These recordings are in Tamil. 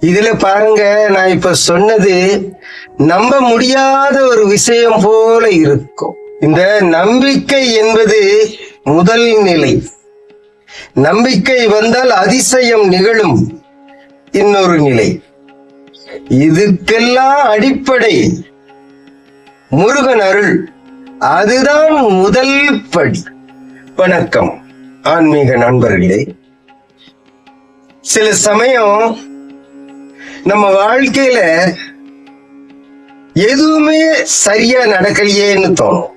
இதுல பாருங்க, நான் இப்ப சொன்னது நம்ப முடியாத ஒரு விஷயம் போல இருக்கும். இந்த நம்பிக்கை என்பது முதல் நிலை. நம்பிக்கை வந்தால் அதிசயம் நிகழும் இன்னொரு நிலை. இதுக்கெல்லாம் அடிப்படை முருகன் அருள். அதுதான் முதல் படி. வணக்கம் ஆன்மீக நண்பர்களே. சில சமயம் நம்ம வாழ்க்கையில எதுவுமே சரியா நடக்கலையேன்னு தோணும்.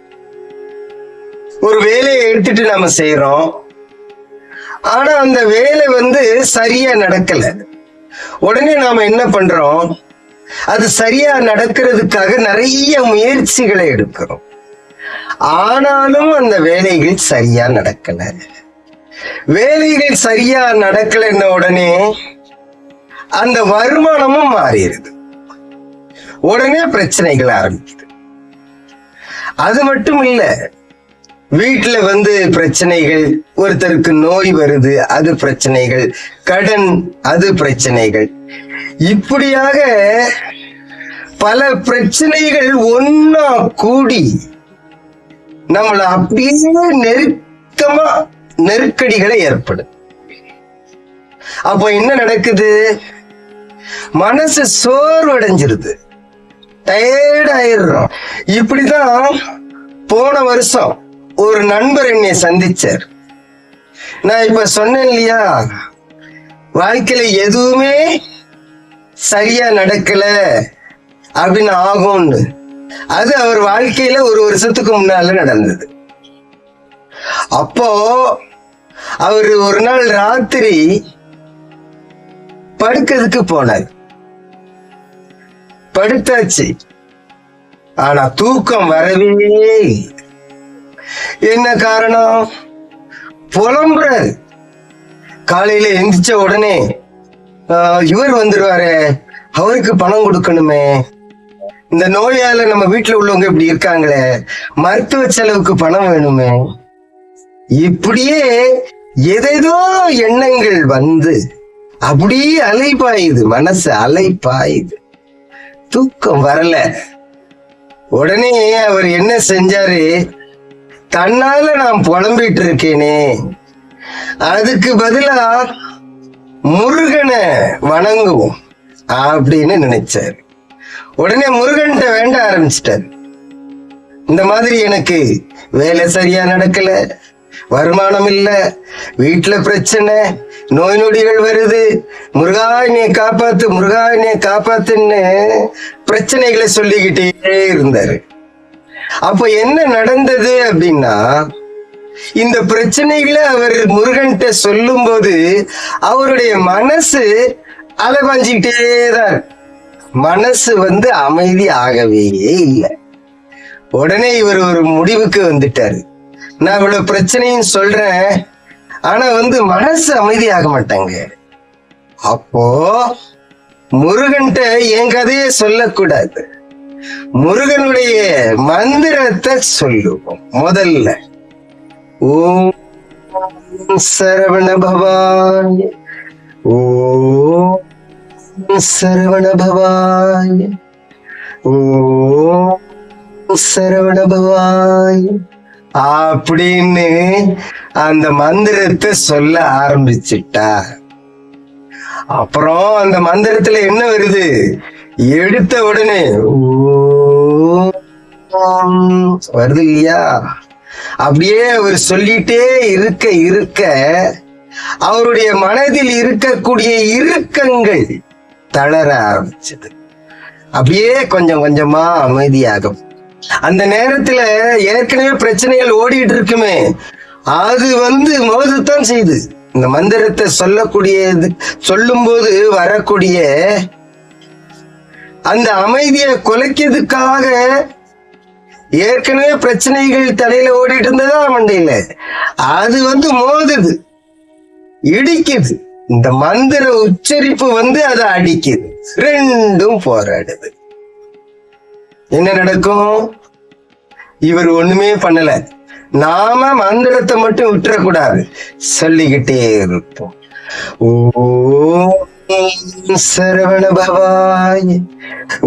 ஒரு வேலையை எடுத்துட்டு நாம செய்யறோம், ஆனா அந்த வேலை சரியா நடக்கல. உடனே நாம என்ன பண்றோம்? அது சரியா நடக்கிறதுக்காக நிறைய முயற்சிகளை எடுக்கிறோம். ஆனாலும் அந்த வேலைகள் சரியா நடக்கல. வேலைகள் சரியா நடக்கலன்ன உடனே அந்த வருமானமும் மாறிடுது. உடனே பிரச்சனைகள் ஆரம்பிக்குது. அது மட்டும் இல்ல, வீட்டுல பிரச்சனைகள், ஒருத்தருக்கு நோய் வருது, அது பிரச்சனைகள், கடன், அது பிரச்சனைகள். இப்படியாக பல பிரச்சனைகள் ஒன்னா கூடி நம்மள அப்படியே நெருக்கமா நெருக்கடிகளை ஏற்படும். அப்போ என்ன நடக்குது? மனசு சோர்வடைஞ்சிருது, டயர்ட் ஆயிடுறோம். இப்படிதான் போன வருஷம் ஒரு நண்பர் என்னை சந்திச்சார். நான் இப்ப சொன்னேன் இல்லையா, வாழ்க்கையில எதுவுமே சரியா நடக்கல அப்படின்னு ஆகும்னு. அது அவர் வாழ்க்கையில ஒரு வருஷத்துக்கு முன்னால நடந்தது. அப்போ அவரு ஒரு நாள் ராத்திரி படுக்கிறதுக்கு போனார். படுத்தாச்சு, ஆனா தூக்கம் வரவே இல்லை. என்ன காரணம்? புலம்புறாரு. காலையில எந்திரிச்ச உடனே இவர் வந்துருவாரு, அவருக்கு பணம் கொடுக்கணுமே, இந்த நோயால நம்ம வீட்டுல உள்ளவங்க இப்படி இருக்காங்களே, மருத்துவ செலவுக்கு பணம் வேணுமே, இப்படியே ஏதேதோ எண்ணங்கள் அப்படியே அலைப்பாயுது. மனசு அலைப்பாயுது, தூக்கம் வரல. உடனே அவர் என்ன செஞ்சாரு? தன்னால நான் புலம்பிட்டு இருக்கேனே, அதுக்கு பதிலா முருகனை வணங்குவோம் அப்படின்னு நினைச்சாரு. உடனே முருகன்கிட்ட வேண்ட ஆரம்பிச்சிட்டாரு. இந்த மாதிரி எனக்கு வேலை சரியா நடக்கல, வருமானம் இல்ல, வீட்டுல பிரச்சனை, நோய் நொடிகள் வருது, முருகா என்னைய காப்பாத்து, முருகா என்னைய காப்பாத்துன்னு பிரச்சனைகளை சொல்லிக்கிட்டே இருந்தாரு. அப்ப என்ன நடந்தது அப்படின்னா, இந்த பிரச்சனைகளை அவர் முருகன்கிட்ட சொல்லும் போது அவருடைய மனசு அலைபாஞ்சிக்கிட்டே தான். மனசு அமைதி ஆகவே இல்லை. உடனே இவர் ஒரு முடிவுக்கு வந்துட்டாரு. நான் இவ்வளவு பிரச்சனையும் சொல்றேன், ஆனா மனசு அமைதி ஆக மாட்டாங்க. அப்போ முருகன்கிட்ட என் கதையை சொல்லக்கூடாது, முருகனுடைய மந்திரத்தை சொல்லுவோம். முதல்ல ஓம் சரவண பவாய, ஓம் சரவண பவாய, ஓம் சரவண பவாய அப்படின்னு அந்த மந்திரத்தை சொல்ல ஆரம்பிச்சுட்டா. அப்புறம் அந்த மந்திரத்துல என்ன வருது? எடுத்த உடனே வருது இல்லையா? அப்படியே அவர் சொல்லிட்டே இருக்க இருக்க அவருடைய மனதில் இருக்கக்கூடிய இறுக்கங்கள் தளர ஆரம்பிச்சது. அப்படியே கொஞ்சம் கொஞ்சமா அமைதியாகும். அந்த நேரத்துல ஏற்கனவே பிரச்சனைகள் ஓடிட்டு இருக்குமே, அது மோதத்தான் செய்யுது. இந்த மந்திரத்தை சொல்லும் போது வரக்கூடிய அந்த அமைதியை குலைக்கிறதுக்காக ஏற்கனவே பிரச்சனைகள் தலையில ஓடிட்டு இருந்ததா மண்டையில, அது மோதுது, இடிக்குது. இந்த மந்திர உச்சரிப்பு அதை அடிக்குது. ரெண்டும் போராடுது. என்ன நடக்கும்? இவர் ஒண்ணுமே பண்ணல. நாம மந்திரத்தை மட்டும் விட்டுறக்கூடாது, சொல்லிக்கிட்டே இருப்போம். ஓ சரவண பவாய்,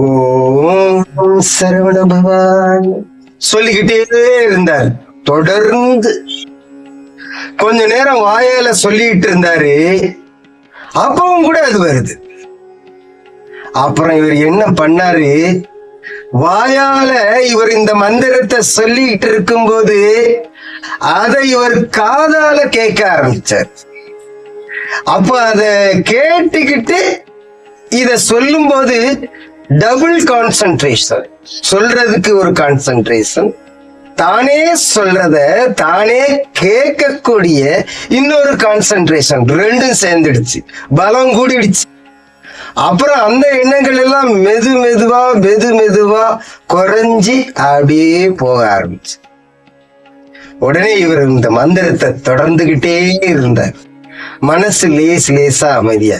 ஓம் சரவண பவாய் சொல்லிக்கிட்டே இருந்தார். தொடர்ந்து கொஞ்ச நேரம் வாயால சொல்லிட்டு இருந்தாரு. அப்பவும் கூட அது வருது. அப்புறம் இவர் என்ன பண்ணாரு, வாயால இவர் இந்த மந்திரத்தை சொல்லிட்டு இருக்கும்போது அதை இவர் காதால கேட்க ஆரம்பிச்சார். அப்ப அத கேட்டுக்கிட்டு இத சொல்லும் போது டபுள் கான்சென்ட்ரேஷன், சொல்றதுக்கு ஒரு கான்சென்ட்ரேஷன், தானே சொல்றத தானே கேட்கக்கூடிய இன்னொரு கான்சென்ட்ரேஷன், ரெண்டும் சேர்ந்துடுச்சு, பலம் கூடிடுச்சு. அப்புறம் அந்த எண்ணங்கள் எல்லாம் மெது மெதுவா குறைஞ்சி அப்படியே போக ஆரம்பிச்சு. உடனே இவர் இந்த மந்திரத்தை தொடர்ந்துகிட்டே இருந்தார். மனசு லேசா அமைதியா.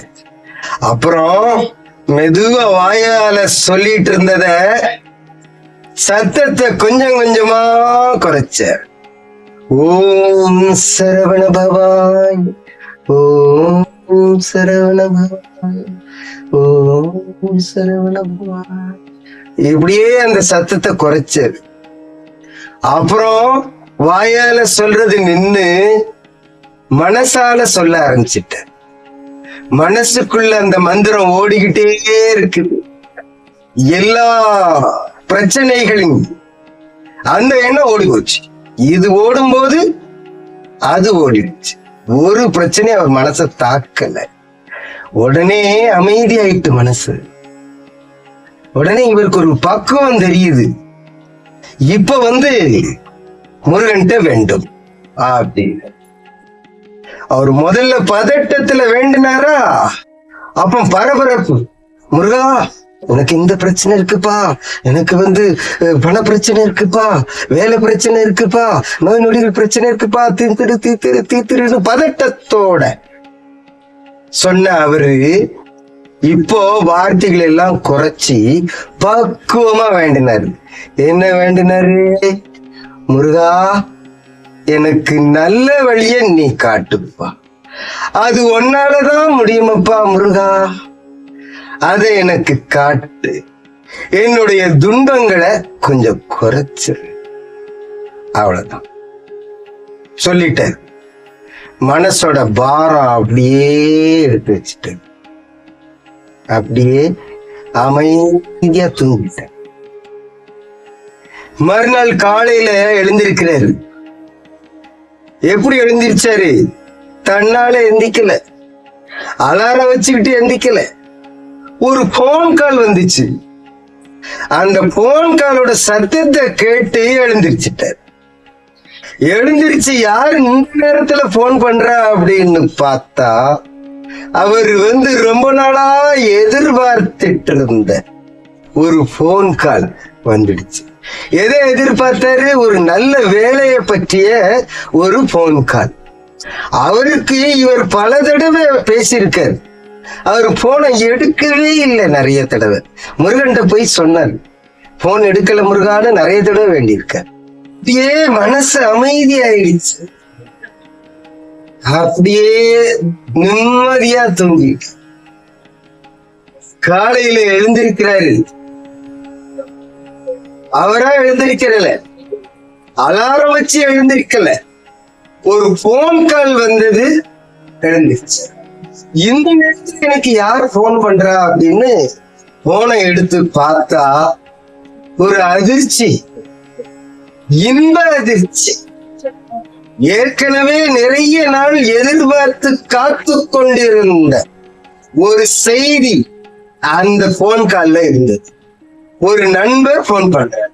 அப்புறம் மெதுவா வாயால சொல்லிட்டு இருந்தத சத்தத்தை கொஞ்சம் கொஞ்சமா குறைச்சார். ஓம் சரவண பவாய், ஓம் சரவண பவாய், ஓம் சரவண பவாய், இப்படியே அந்த சத்தத்தை குறைச்சார். அப்புறம் வாயால சொல்றது நின்னு மனசால சொல்ல ஆரம்பிச்சிட்ட. மனசுக்குள்ள அந்த மந்திரம் ஓடிக்கிட்டே இருக்குது. எல்லா பிரச்சனைகளும் அந்த எண்ணம் ஓடி போச்சு. இது ஓடும்போது அது ஓடிடுச்சு. ஒரு பிரச்சனை அவர் மனசை தாக்கல. உடனே அமைதியாயிட்டு மனசு. உடனே இவருக்கு ஒரு பக்குவம் தெரியுது. இப்ப முருகன்ட்ட வேண்டும் அப்படின்னு. அவர் முதல்ல பதட்டத்துல வேண்டினாரா, அப்ப பரபரப்பு. முருகா, உனக்கு இந்த பிரச்சனை இருக்குப்பா, எனக்கு பண பிரச்சனை இருக்குப்பா, வேலை பிரச்சனை இருக்குப்பா, நோய் நொடிகள் பிரச்சனை இருக்குப்பா, தீர்த்திரு பதட்டத்தோட சொன்ன அவரு இப்போ வார்த்தைகள் எல்லாம் குறைச்சி பக்குவமா வேண்டினாரு. என்ன வேண்டினாரு? முருகா, எனக்கு நல்ல வழிய நீ காட்டுப்பா, அது உன்னாலதான் முடியுமப்பா முருகா, அதை எனக்கு காட்டு, என்னுடைய துன்பங்களை கொஞ்சம் குறைச்சிரு. அவ்வளவுதான் சொல்லிட்டேன். மனசோட பாரம் அப்படியே எடுத்து வச்சுட்டேன். அப்படியே அமைதியா தூங்கிட்டேன். மறுநாள் காலையில எழுந்திருக்கிறாரு. எப்படி எழுந்திருச்சாரு? தன்னால எந்திக்கல, அலாரம் வச்சுக்கிட்டு எந்திக்கல. ஒரு போன் கால் வந்துச்சு. அந்த போன் காலோட சத்தத்தை கேட்டு எழுந்திருச்சிட்டார். எழுந்திருச்சு யாரு இந்த நேரத்துல போன் பண்றா அப்படின்னு பார்த்தா, அவர் ரொம்ப நாளா எதிர்பார்த்துட்டு இருந்த ஒரு போன் கால் வந்துடுச்சு. எதை எதிர்பார்த்தாரு? ஒரு நல்ல வேலையை பற்றிய ஒரு போன் கால். அவருக்கு இவர் பல தடவை பேசியிருக்காரு. அவர் போனை எடுக்கவே இல்லை. நிறைய தடவை முருகன்ட்ட போய் சொன்னார், போன் எடுக்கல முருகான்னு நிறைய தடவை வேண்டியிருக்கார். அப்படியே மனசு அமைதியாயிடுச்சு. அப்படியே நிம்மதியா தூங்கி காலையில எழுந்திருக்கிறாரு. அவரா எழுந்திருக்கிறல, அலாரம் வச்சு எழுந்திருக்கல, ஒரு போன் கால் வந்தது, எழுந்திருச்சு. இந்த நேரத்துல எனக்கு யார் போன் பண்றா அப்படின்னு போனை எடுத்து பார்த்தா ஒரு அதிர்ச்சி, இன்ப அதிர்ச்சி. ஏற்கனவே நிறைய நாள் எதிர்பார்த்து காத்து கொண்டிருந்த ஒரு செய்தி அந்த போன் கால்ல இருந்தது. ஒரு நண்பர் போன் பண்றார்.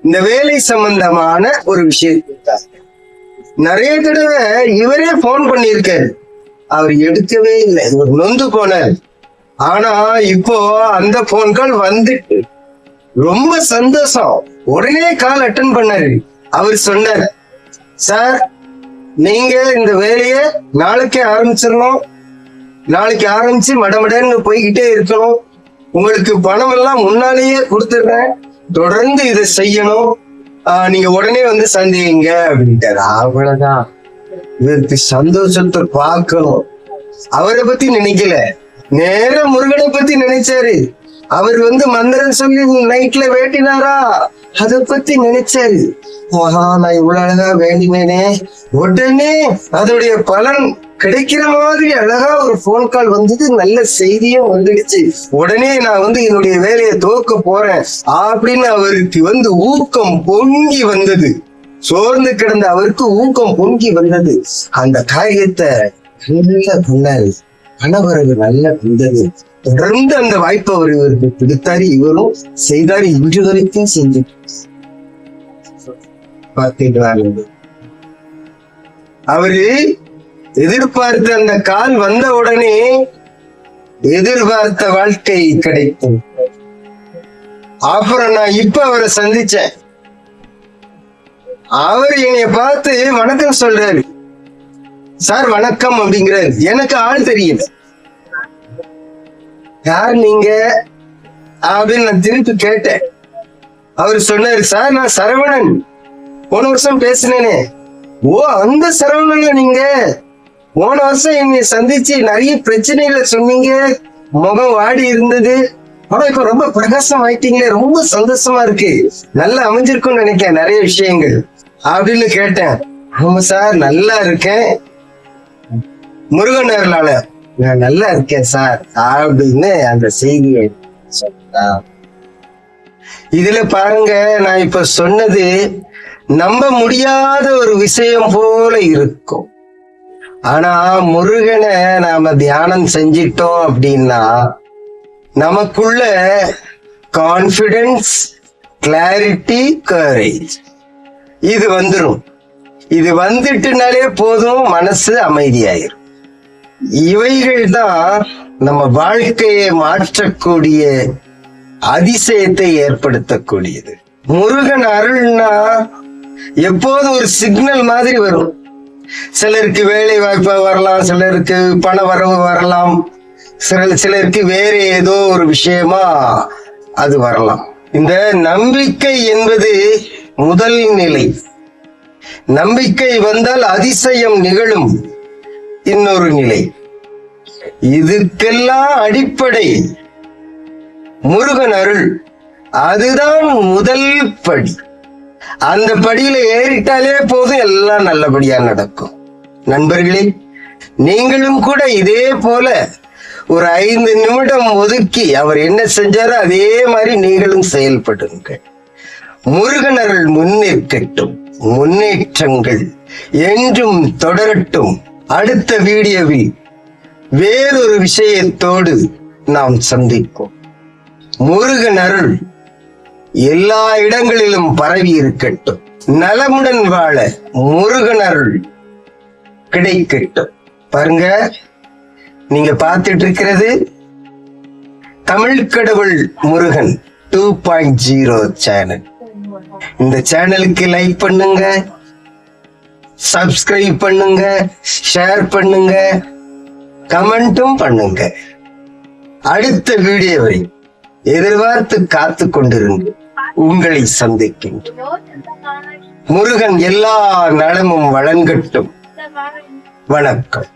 இந்த வேலை சம்பந்தமான ஒரு விஷயத்துக்காக நிறைய தடவை இவரே போன் பண்ணியிருக்காரு. அவர் எடுக்கவே இல்லை. இவர் நொந்து போனார். ஆனா இப்போ அந்த போன் கால் வந்துட்டு ரொம்ப சந்தோஷம். உடனே கால் அட்டன் பண்ணாரு. அவர் சொன்னார், சார், நீங்க இந்த வேலையை நாளைக்கே ஆரம்பிச்சிடணும், நாளைக்கு ஆரம்பிச்சு மடமடன்னு போய்கிட்டே இருக்கணும், உங்களுக்கு பணம் எல்லாம் முன்னாலேயே கொடுத்துடுறேன், தொடர்ந்து இதை செய்யணும், நீங்க உடனே சந்திங்க அப்படின்ட்டாரு. அவ்வளவுதான். இவருக்கு சந்தோஷத்தை பார்க்கணும். அவரை பத்தி நினைக்கல, நேர முருகனை பத்தி நினைச்சாரு. அவர் மந்திரம் சொல்லி நைட்ல வேண்டினாரா, அத பத்தி நினைச்சாரு. நான் இவ்வளவு அழகா வேண்டினேனே, உடனே அதோடைய பலன் கிடைக்கிற மாதிரி அழகா ஒரு போன் கால் வந்தது, நல்ல செய்தியும் வந்துடுச்சு. உடனே நான் என்னுடைய வேலையை துவக்க போறேன் அப்படின்னு அவருக்கு ஊக்கம் பொங்கி வந்தது. சோர்ந்து கிடந்த அவருக்கு ஊக்கம் பொங்கி வந்தது. அந்த காரியத்தை நல்லா பண்ணாரு. பணவரவு நல்லா வந்தது. தொடர்ந்து அந்த வாய்ப்பை அவர் இவருக்கு கொடுத்தாரு. இவரும் செய்தாரு. இன்று வரைக்கும் செஞ்சு பார்த்துட்டு அவரு எதிர்பார்த்த அந்த கால் வந்த உடனே எதிர்பார்த்த வாழ்க்கை கிடைக்கும். அப்புறம் நான் இப்ப அவரை சந்திச்சேன். அவர் என்னைய பார்த்து வணக்கம் சொல்றாரு. சார் வணக்கம் அப்படிங்கிறாரு. எனக்கு ஆள் தெரியல. யார் நீங்க அப்படின்னு நான் திருப்பி கேட்டேன். அவரு சொன்னாரு, சார் நான் சரவணன், போன வருஷம் பேசினேனே. ஓ, அந்த சரவணன்ல நீங்க போன வருஷம் என்னை சந்திச்சு நிறைய பிரச்சனைகளை சொன்னீங்க, முகம் வாடி இருந்தது, ஆனா இப்ப ரொம்ப பிரகாசம் ஆயிட்டீங்களே, ரொம்ப சந்தோஷமா இருக்கு, நல்லா அமைஞ்சிருக்கும்னு நினைக்கிறேன் நிறைய விஷயங்கள் அப்படின்னு கேட்டேன். ஆமா சார் நல்லா இருக்கேன், முருகன் அருளால நான் நல்லா இருக்கேன் சார் அப்படின்னு அந்த செய்தியை சொன்னா. இதுல பாருங்க, நான் இப்ப சொன்னது நம்ப முடியாத ஒரு விஷயம் போல இருக்கும். ஆனா முருகனை நாம தியானம் செஞ்சிட்டோம் அப்படின்னா நமக்குள்ள கான்பிடன்ஸ், கிளாரிட்டி, கரேஜ் இது வந்துடும். இது வந்துட்டுனாலே போதும், மனசு அமைதியாயிரும். இவைகள் தான் நம்ம வாழ்க்கையை மாற்றக்கூடிய அதிசயத்தை ஏற்படுத்தக்கூடியது. முருகன் அருள்னா எப்போதும் ஒரு சிக்னல் மாதிரி வரும். சிலருக்கு வேலை வாய்ப்பு வரலாம், சிலருக்கு பண வரவு வரலாம், சிலருக்கு வேற ஏதோ ஒரு விஷயமா அது வரலாம். இந்த நம்பிக்கை என்பது முதல் நிலை. நம்பிக்கை வந்தால் அதிசயம் நிகழும். இன்னொரு நிலை. இதுக்கெல்லாம் அடிப்படை முருகன் அருள். அதுதான் முதல் படி. அந்த படியில ஏறிட்டாலே போதும், எல்லாம் நல்லபடியா நடக்கும். நண்பர்களே, நீங்களும் கூட இதே போல ஒரு 5 நிமிடம் ஒதுக்கி அவர் என்ன செஞ்சாரோ அதே மாதிரி நீங்களும் செயல்படுங்க. முருகன் அருள் முன்னேற்கட்டும், முன்னேற்றங்கள் என்றும் தொடரட்டும். அடுத்த வீடியோவில் வேறொரு விஷயத்தோடு நாம் சந்திப்போம். முருகன் அருள் எல்லா இடங்களிலும் பரவி இருக்கட்டும். நலமுடன் வாழ முருகன் அருள் கிடைக்கட்டும். பாருங்க, நீங்க பார்த்துட்டு இருக்கிறது தமிழ் கடவுள் முருகன் 2.0 சேனல். இந்த சேனலுக்கு லைக் பண்ணுங்க, சப்ஸ்கிரைப் பண்ணுங்க, ஷேர் பண்ணுங்க, கமெண்ட்டும் பண்ணுங்க. அடுத்த வீடியோவை எதிர்பார்த்து காத்து கொண்டிருங்க. உங்களை சந்திக்கின்றோம். முருகன் எல்லா நலமும் வழங்கட்டும். வணக்கம்.